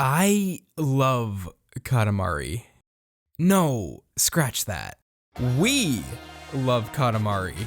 I love Katamari. No, scratch that. We love Katamari.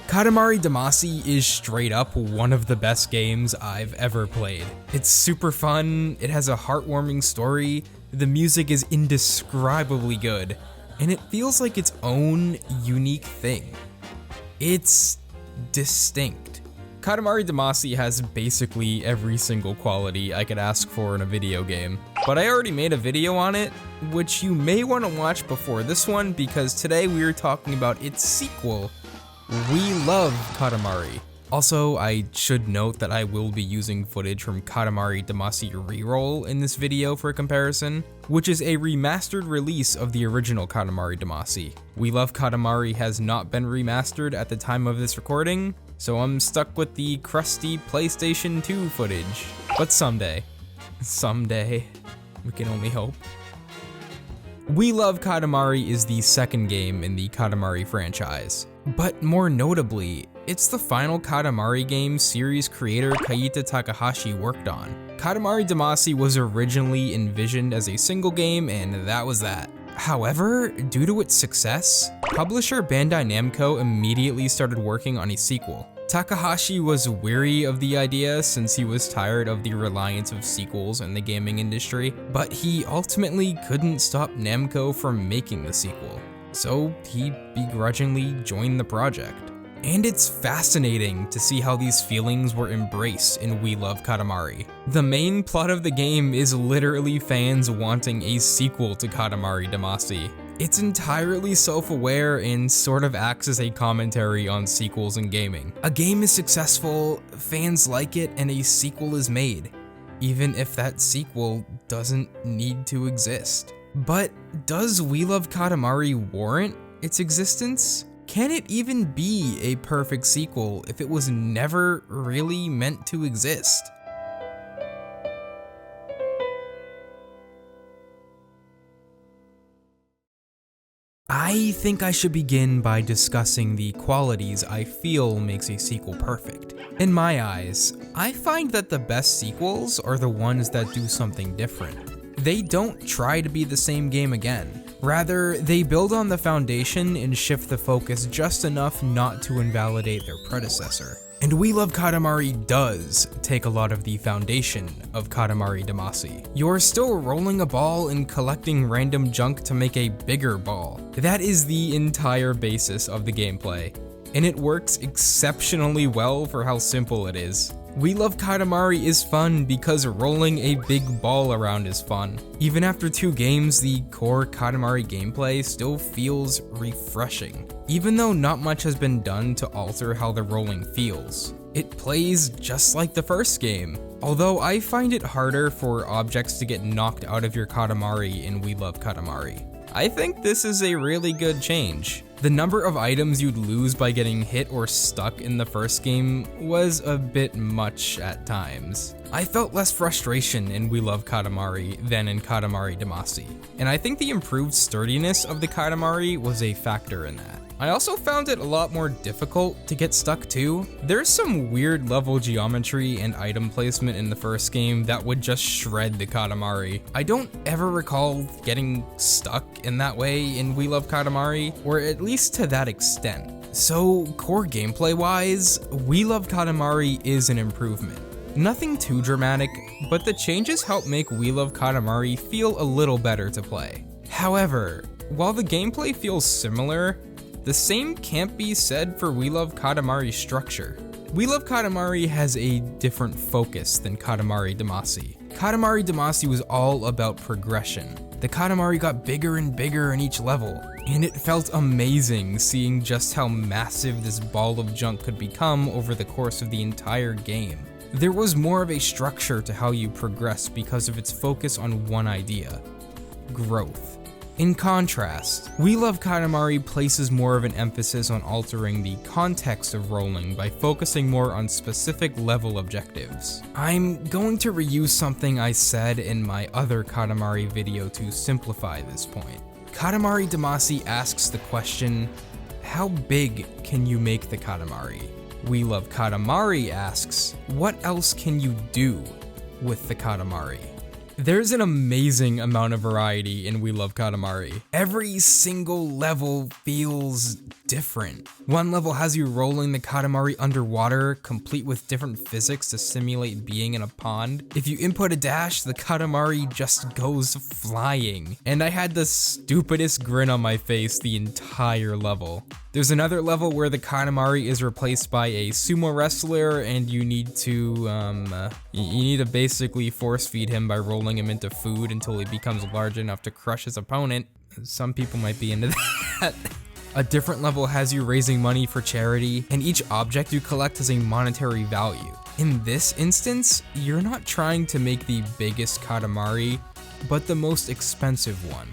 Katamari Damacy is straight up one of the best games I've ever played. It's super fun, it has a heartwarming story, the music is indescribably good, and it feels like its own unique thing. It's distinct. Katamari Damacy has basically every single quality I could ask for in a video game, but I already made a video on it, which you may want to watch before this one because today we are talking about its sequel, We Love Katamari. Also, I should note that I will be using footage from Katamari Damacy Reroll in this video for comparison, which is a remastered release of the original Katamari Damacy. We Love Katamari has not been remastered at the time of this recording, so I'm stuck with the crusty PlayStation 2 footage. But someday, we can only hope. We Love Katamari is the second game in the Katamari franchise, but more notably, it's the final Katamari game series creator Kaita Takahashi worked on. Katamari Damacy was originally envisioned as a single game, and that was that. However, due to its success, publisher Bandai Namco immediately started working on a sequel. Takahashi was weary of the idea since he was tired of the reliance of sequels in the gaming industry, but he ultimately couldn't stop Namco from making the sequel, so he begrudgingly joined the project. And it's fascinating to see how these feelings were embraced in We Love Katamari. The main plot of the game is literally fans wanting a sequel to Katamari Damacy. It's entirely self-aware and sort of acts as a commentary on sequels in gaming. A game is successful, fans like it, and a sequel is made, even if that sequel doesn't need to exist. But does We Love Katamari warrant its existence? Can it even be a perfect sequel if it was never really meant to exist? I think I should begin by discussing the qualities I feel makes a sequel perfect. In my eyes, I find that the best sequels are the ones that do something different. They don't try to be the same game again. Rather, they build on the foundation and shift the focus just enough not to invalidate their predecessor. And We Love Katamari does take a lot of the foundation of Katamari Damacy. You're still rolling a ball and collecting random junk to make a bigger ball. That is the entire basis of the gameplay, and it works exceptionally well for how simple it is. We Love Katamari is fun because rolling a big ball around is fun. Even after 2 games, the core Katamari gameplay still feels refreshing, even though not much has been done to alter how the rolling feels. It plays just like the first game, although I find it harder for objects to get knocked out of your Katamari in We Love Katamari. I think this is a really good change. The number of items you'd lose by getting hit or stuck in the first game was a bit much at times. I felt less frustration in We Love Katamari than in Katamari Damacy, and I think the improved sturdiness of the Katamari was a factor in that. I also found it a lot more difficult to get stuck too. There's some weird level geometry and item placement in the first game that would just shred the Katamari. I don't ever recall getting stuck in that way in We Love Katamari, or at least to that extent. So core gameplay wise, We Love Katamari is an improvement. Nothing too dramatic, but the changes help make We Love Katamari feel a little better to play. However, while the gameplay feels similar, the same can't be said for We Love Katamari's structure. We Love Katamari has a different focus than Katamari Damacy. Katamari Damacy was all about progression. The Katamari got bigger and bigger in each level, and it felt amazing seeing just how massive this ball of junk could become over the course of the entire game. There was more of a structure to how you progress because of its focus on one idea: growth. In contrast, We Love Katamari places more of an emphasis on altering the context of rolling by focusing more on specific level objectives. I'm going to reuse something I said in my other Katamari video to simplify this point. Katamari Damacy asks the question, how big can you make the Katamari? We Love Katamari asks, what else can you do with the Katamari? There's an amazing amount of variety in We Love Katamari. Every single level feels different. One level has you rolling the Katamari underwater, complete with different physics to simulate being in a pond. If you input a dash, the Katamari just goes flying. And I had the stupidest grin on my face the entire level. There's another level where the Katamari is replaced by a sumo wrestler, and you need to basically force feed him by rolling him into food until he becomes large enough to crush his opponent. Some people might be into that. A different level has you raising money for charity, and each object you collect has a monetary value. In this instance, you're not trying to make the biggest Katamari, but the most expensive one.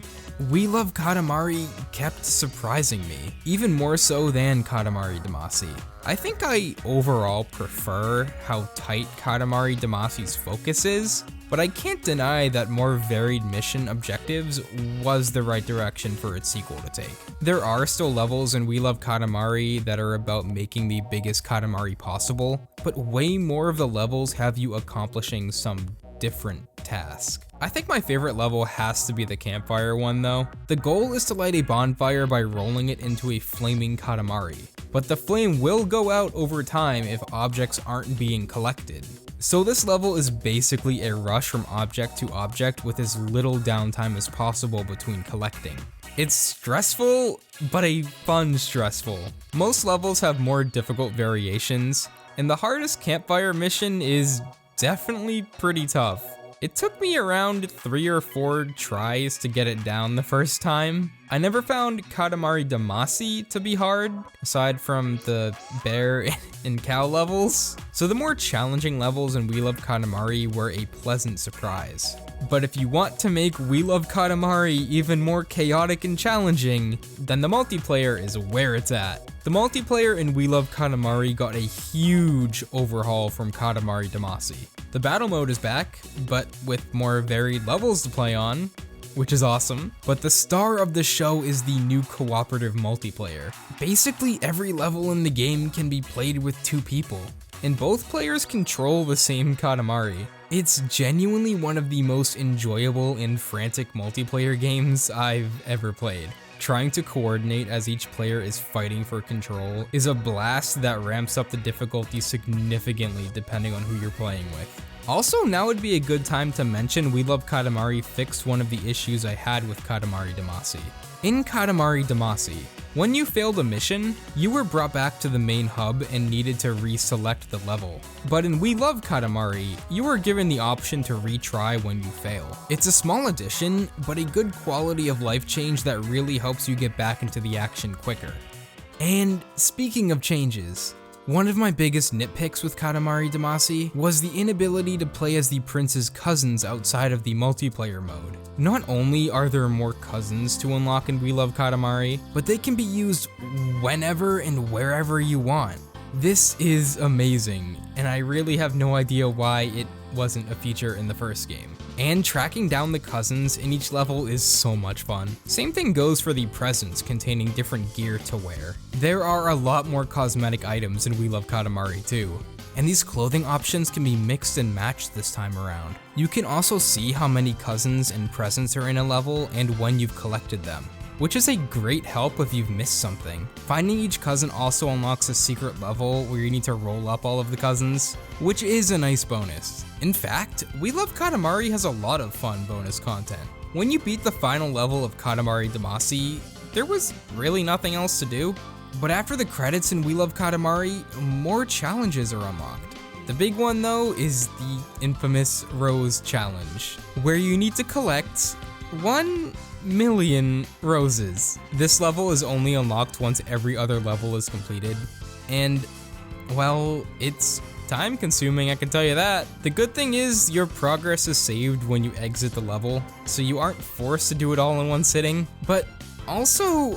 We Love Katamari kept surprising me, even more so than Katamari Damacy. I think I overall prefer how tight Katamari Damacy's focus is, but I can't deny that more varied mission objectives was the right direction for its sequel to take. There are still levels in We Love Katamari that are about making the biggest Katamari possible, but way more of the levels have you accomplishing some different task. I think my favorite level has to be the campfire one though. The goal is to light a bonfire by rolling it into a flaming Katamari, but the flame will go out over time if objects aren't being collected. So this level is basically a rush from object to object with as little downtime as possible between collecting. It's stressful, but a fun stressful. Most levels have more difficult variations, and the hardest campfire mission is definitely pretty tough. It took me around 3 or 4 tries to get it down the first time. I never found Katamari Damacy to be hard, aside from the bear and cow levels. So the more challenging levels in We Love Katamari were a pleasant surprise. But if you want to make We Love Katamari even more chaotic and challenging, then the multiplayer is where it's at. The multiplayer in We Love Katamari got a huge overhaul from Katamari Damacy. The battle mode is back, but with more varied levels to play on, which is awesome. But the star of the show is the new cooperative multiplayer. Basically every level in the game can be played with 2 people, and both players control the same Katamari. It's genuinely one of the most enjoyable and frantic multiplayer games I've ever played. Trying to coordinate as each player is fighting for control is a blast that ramps up the difficulty significantly depending on who you're playing with. Also, now would be a good time to mention We Love Katamari fixed one of the issues I had with Katamari Damacy. In Katamari Damacy, when you failed a mission, you were brought back to the main hub and needed to reselect the level. But in We Love Katamari, you were given the option to retry when you fail. It's a small addition, but a good quality of life change that really helps you get back into the action quicker. And speaking of changes, one of my biggest nitpicks with Katamari Damacy was the inability to play as the prince's cousins outside of the multiplayer mode. Not only are there more cousins to unlock in We Love Katamari, but they can be used whenever and wherever you want. This is amazing, and I really have no idea why it wasn't a feature in the first game. And tracking down the cousins in each level is so much fun. Same thing goes for the presents containing different gear to wear. There are a lot more cosmetic items in We Love Katamari too, and these clothing options can be mixed and matched this time around. You can also see how many cousins and presents are in a level and when you've collected them, which is a great help if you've missed something. Finding each cousin also unlocks a secret level where you need to roll up all of the cousins, which is a nice bonus. In fact, We Love Katamari has a lot of fun bonus content. When you beat the final level of Katamari Damacy, there was really nothing else to do. But after the credits in We Love Katamari, more challenges are unlocked. The big one though is the infamous Rose Challenge, where you need to collect 1 million roses. This level is only unlocked once every other level is completed, and well, it's Time consuming, I can tell you that. The good thing is your progress is saved when you exit the level, so you aren't forced to do it all in one sitting. But also,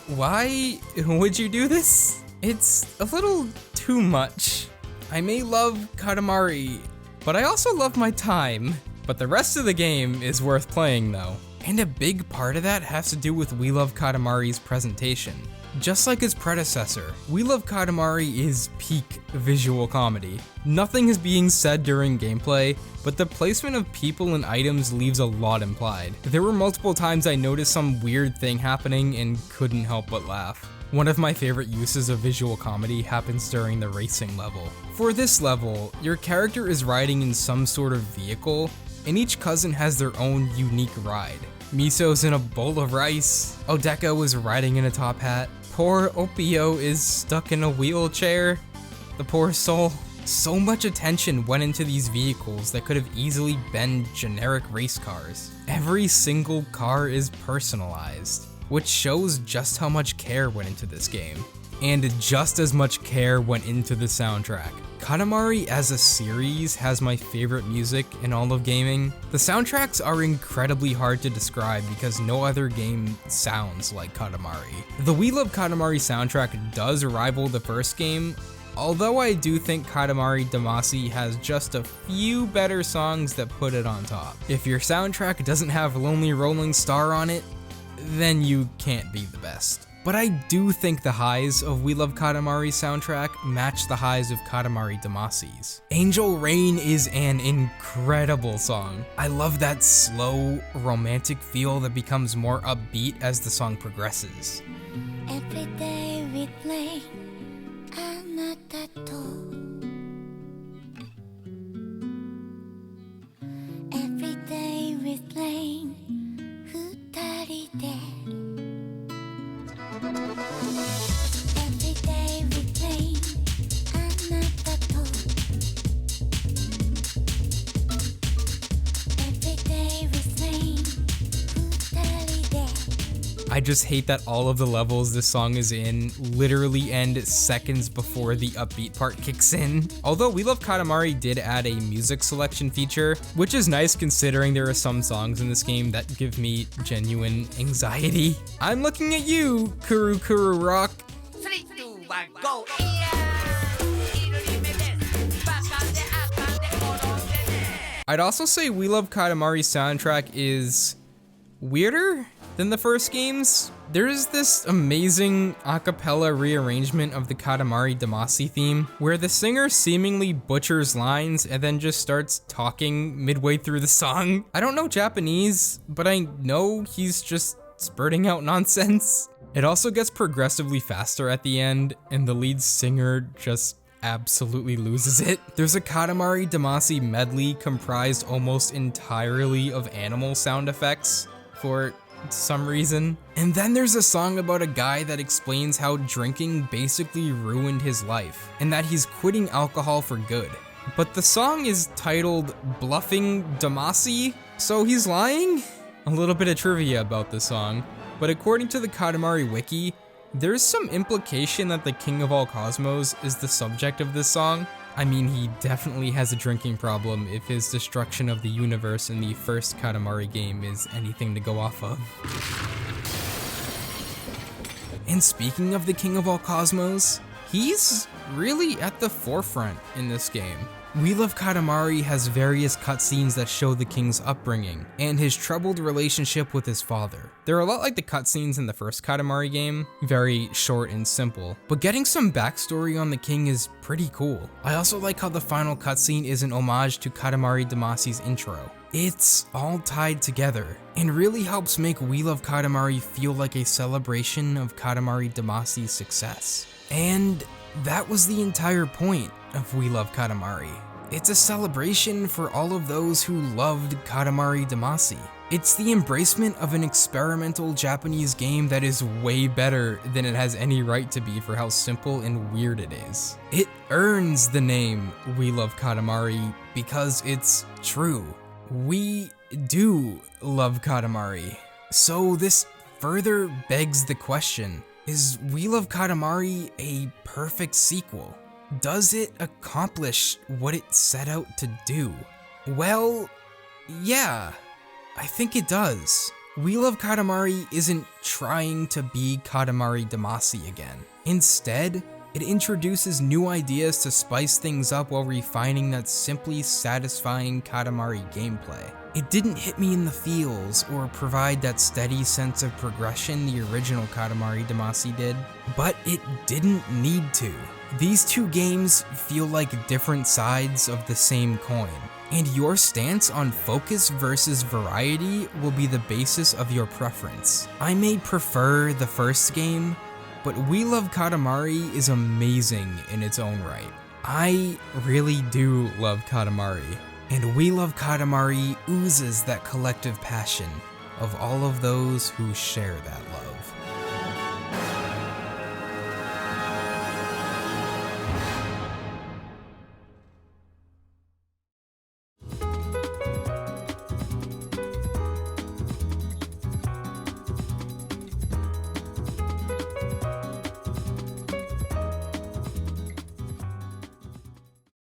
why would you do this? It's a little too much. I may love Katamari, but I also love my time. But the rest of the game is worth playing though. And a big part of that has to do with We Love Katamari's presentation. Just like its predecessor, We Love Katamari is peak visual comedy. Nothing is being said during gameplay, but the placement of people and items leaves a lot implied. There were multiple times I noticed some weird thing happening and couldn't help but laugh. One of my favorite uses of visual comedy happens during the racing level. For this level, your character is riding in some sort of vehicle, and each cousin has their own unique ride. Miso's in a bowl of rice, Odeka is riding in a top hat, poor Opio is stuck in a wheelchair. The poor soul. So much attention went into these vehicles that could have easily been generic race cars. Every single car is personalized, which shows just how much care went into this game. And just as much care went into the soundtrack. Katamari as a series has my favorite music in all of gaming. The soundtracks are incredibly hard to describe because no other game sounds like Katamari. The We Love Katamari soundtrack does rival the first game, although I do think Katamari Damacy has just a few better songs that put it on top. If your soundtrack doesn't have Lonely Rolling Star on it, then you can't be the best. But I do think the highs of We Love Katamari's soundtrack match the highs of Katamari Damacy's. Angel Rain is an incredible song. I love that slow, romantic feel that becomes more upbeat as the song progresses. Every day we play, あなたと Every day we play, 二人で Every day we play, あなたと Every day we play, 二人で I just hate that all of the levels this song is in literally end seconds before the upbeat part kicks in. Although We Love Katamari did add a music selection feature, which is nice considering there are some songs in this game that give me genuine anxiety. I'm looking at you, Kuru Kuru Rock. 3, 2, 1, go! I'd also say We Love Katamari's soundtrack is weirder than the first games. There's this amazing a cappella rearrangement of the Katamari Damacy theme, where the singer seemingly butchers lines and then just starts talking midway through the song. I don't know Japanese, but I know he's just spurting out nonsense. It also gets progressively faster at the end, and the lead singer just absolutely loses it. There's a Katamari Damacy medley comprised almost entirely of animal sound effects for some reason. And then there's a song about a guy that explains how drinking basically ruined his life, and that he's quitting alcohol for good. But the song is titled Bluffing Damacy, so he's lying? A little bit of trivia about this song, but according to the Katamari wiki, there's some implication that the King of All Cosmos is the subject of this song. I mean, he definitely has a drinking problem if his destruction of the universe in the first Katamari game is anything to go off of. And speaking of the King of All Cosmos, he's really at the forefront in this game. We Love Katamari has various cutscenes that show the king's upbringing and his troubled relationship with his father. They're a lot like the cutscenes in the first Katamari game, very short and simple, but getting some backstory on the king is pretty cool. I also like how the final cutscene is an homage to Katamari Damacy's intro. It's all tied together and really helps make We Love Katamari feel like a celebration of Katamari Damacy's success. And that was the entire point of We Love Katamari. It's a celebration for all of those who loved Katamari Damacy. It's the embracement of an experimental Japanese game that is way better than it has any right to be for how simple and weird it is. It earns the name We Love Katamari because it's true. We do love Katamari. So this further begs the question, is We Love Katamari a perfect sequel? does it accomplish what it set out to do? Well, yeah, I think it does. We Love Katamari isn't trying to be Katamari Damacy again. Instead, it introduces new ideas to spice things up while refining that simply satisfying Katamari gameplay. It didn't hit me in the feels or provide that steady sense of progression the original Katamari Damacy did, but it didn't need to. These two games feel like different sides of the same coin, and your stance on focus versus variety will be the basis of your preference. I may prefer the first game, but We Love Katamari is amazing in its own right. I really do love Katamari, and We Love Katamari oozes that collective passion of all of those who share that love.